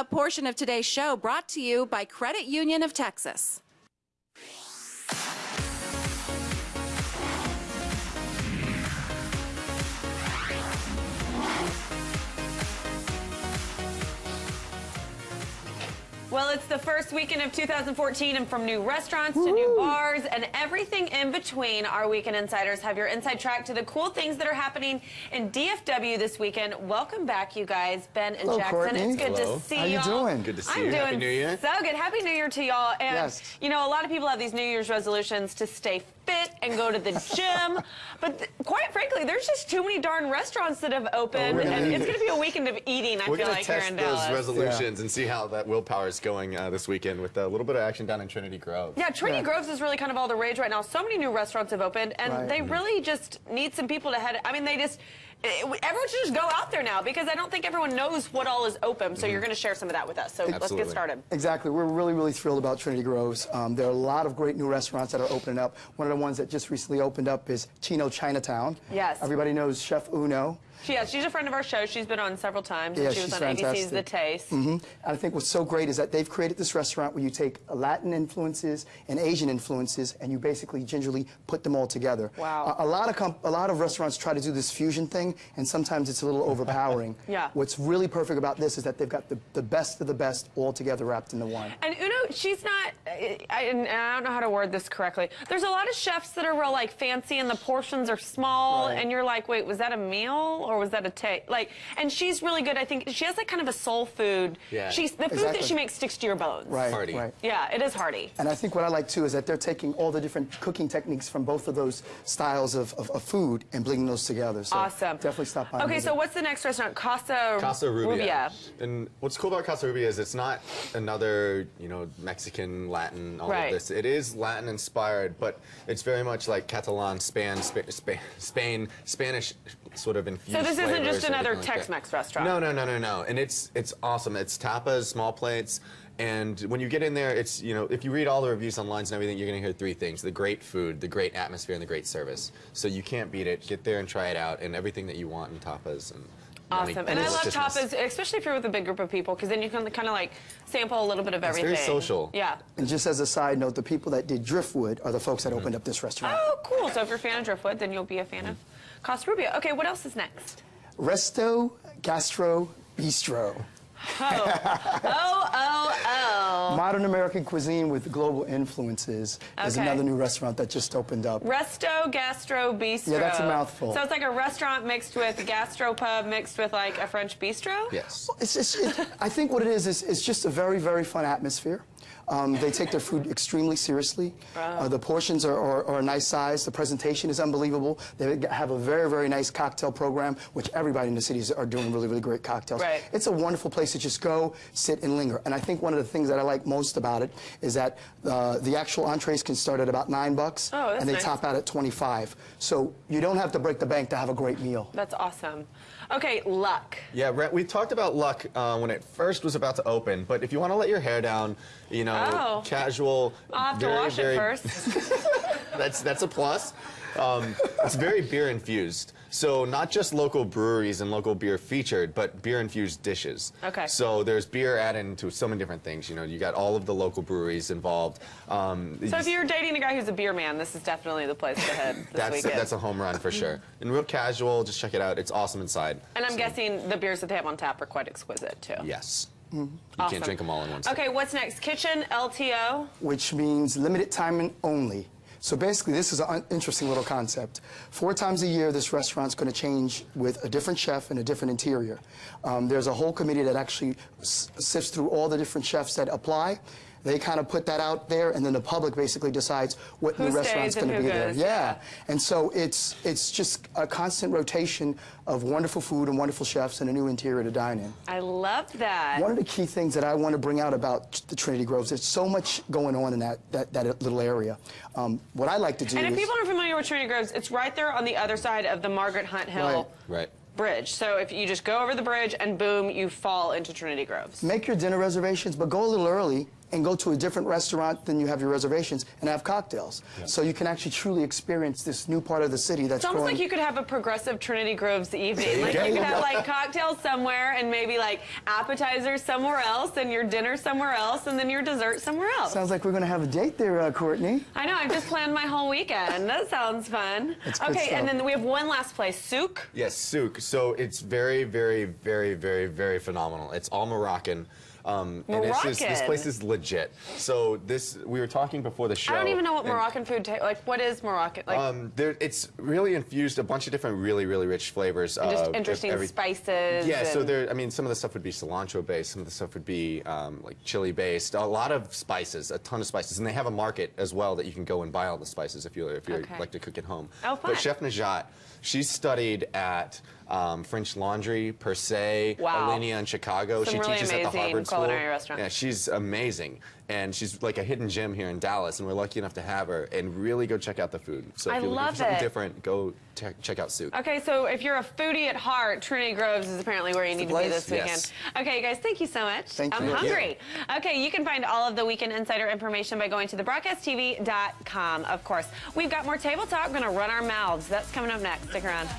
A portion of today's show brought to you by Credit Union of Texas. Well, it's the first weekend of 2014, and from new restaurants to new bars and everything in between, our Weekend Insiders have your inside track to the cool things that are happening in DFW this weekend. Welcome back, you guys, Ben and Hello, Jackson. Courtney. It's good to see y'all. How you doing? Good to see I'm you. doing Happy New Year. so good. Happy New Year to y'all. And, Yes. you know, a lot of people have these New Year's resolutions to stay fit and go to the gym. But quite frankly, there's just too many darn restaurants that have opened. really? And it's going to be a weekend of eating, I We're feel going like, to here test in those Dallas. resolutions and see how that willpower is going this weekend with a little bit of action down in Trinity Grove. Yeah, Trinity Groves is really kind of all the rage right now. So many new restaurants have opened, and Right. they really just need some people to head. I mean, everyone should just go out there now, because I don't think everyone knows what all is open. So you're going to share some of that with us. So let's get Absolutely. started. Exactly. We're really thrilled about Trinity Groves. There are a lot of great new restaurants that are opening up. One of the ones that just recently opened up is Chino Chinatown. Yes. Everybody knows Chef Uno. She's a friend of our show. She's been on several times. Yeah, and she was she's on ABC's fantastic. The Taste. And I think what's so great is that they've created this restaurant where you take Latin influences and Asian influences, and you basically gingerly put them all together. Wow. A lot of restaurants try to do this fusion thing, and sometimes it's a little overpowering. Yeah. What's really perfect about this is that they've got the best of the best all together wrapped into one. And Uno, she's not, I don't know how to word this correctly. There's a lot of chefs that are real, like, fancy, and the portions are small, Right. and you're like, wait, was that a meal, or was that a taste? Like, and she's really good. I think she has, like, kind of a soul food. Yeah. The food that Exactly. she makes sticks to your bones. Right, Hearty. right. Yeah, it is hearty. And I think what I like, too, is that they're taking all the different cooking techniques from both of those styles of food and blending those together. So Awesome. definitely stop by. and Okay, visit. so what's the next restaurant? Casa Rubia. And what's cool about Casa Rubia is it's not another, Mexican, Latin, all Right. of this. It is Latin inspired, but it's very much like Catalan, Spain, Spanish sort of infused. So this isn't flavors just and another everything like that. Tex-Mex restaurant? No. And it's awesome. It's tapas, small plates. And when you get in there, it's, if you read all the reviews online and everything, you're going to hear three things: the great food, the great atmosphere, and the great service. So you can't beat it. Get there and try it out, and everything that you want in tapas. And Awesome. And I love deliciousness. tapas, especially if you're with a big group of people, because then you can kind of like sample a little bit of everything. very social. Yeah. And just as a side note, the people that did Driftwood are the folks that opened up this restaurant. Oh, cool. So if you're a fan of Driftwood, then you'll be a fan of Casa Rubia. Okay, what else is next? Resto Gastro Bistro. Modern American cuisine with global influences is Okay. another new restaurant that just opened up. Resto Gastro Bistro. Yeah, that's a mouthful. So it's like a restaurant mixed with gastropub mixed with like a French bistro? Yes. I think what it is just a very fun atmosphere. They take their food extremely seriously. The portions are a nice size. The presentation is unbelievable. They have a very nice cocktail program, which everybody in the cities are doing really great cocktails. Right. It's a wonderful place to just go, sit, and linger. And I think one of the things that I like most about it is that the actual entrees can start at about $9, Oh, that's and they nice. top out at 25. So you don't have to break the bank to have a great meal. That's awesome. Okay, Luck. Yeah, we talked about Luck when it first was about to open, but if you want to let your hair down, casual, I'll have to wash it first. that's a plus. It's very beer infused. So not just local breweries and local beer featured, but beer infused dishes. Okay. So there's beer added into so many different things. You got all of the local breweries involved. So if you're dating a guy who's a beer man, this is definitely the place to head this weekend. that's a home run for sure. And real casual, just check it out. It's awesome inside. And I'm guessing the beers that they have on tap are quite exquisite, too. Yes. You Awesome. can't drink them all in one sitting. Okay, what's next? Kitchen, LTO. Which means limited time only. So basically, this is an interesting little concept. 4 times a year, this restaurant's going to change with a different chef and a different interior. There's a whole committee that actually sifts through all the different chefs that apply. They kind of put that out there, and then the public basically decides what Who new restaurant's stays and going to be who there. goes, Yeah. And so it's just a constant rotation of wonderful food and wonderful chefs and a new interior to dine in. I love that. One of the key things that I want to bring out about the Trinity Groves, there's so much going on in that little area. What I like to do And if is... people aren't familiar with Trinity Groves, it's right there on the other side of the Margaret Hunt Hill Right. bridge. So if you just go over the bridge and boom, you fall into Trinity Groves. Make your dinner reservations, but go a little early and go to a different restaurant than you have your reservations and have cocktails. So you can actually truly experience this new part of the city that's It's almost growing. like you could have a progressive Trinity Groves evening. Like go. you could have like cocktails somewhere and maybe like appetizers somewhere else and your dinner somewhere else and then your dessert somewhere else. Sounds like we're going to have a date there, Courtney. I know, I've just planned my whole weekend. That sounds fun. That's good Okay, stuff. and then we have one last place, Souk. Yes, souk. So it's very, very, very, very, very phenomenal. It's all Moroccan. And it's just, this Moroccan? place is legit. So we were talking before the show. I don't even know what and, Moroccan food tastes like. What is Moroccan? Like it's really infused a bunch of different really, really rich flavors. just interesting spices. Yeah, so and- I mean, some of the stuff would be cilantro based, some of the stuff would be like chili based, a lot of spices, a ton of spices, and they have a market as well that you can go and buy all the spices if you Okay. like to cook at home. Oh, fun. But Chef Najat, she studied at French Laundry, Per Se, Wow. Alinea in Chicago. Some She really teaches at the amazing Harvard School. culinary restaurants. Yeah, she's amazing, and she's like a hidden gem here in Dallas, and we're lucky enough to have her. And really go check out the food. So I if you're looking love for something it. different, go check out Souk. Okay, so if you're a foodie at heart, Trinity Groves is apparently where you need to be place. this weekend. Yes. Okay, guys, thank you so much. Thank I'm you. hungry. Okay, you can find all of the Weekend Insider information by going to thebroadcasttv.com, of course. We've got more table talk. We're going to run our mouths. That's coming up next. Stick around.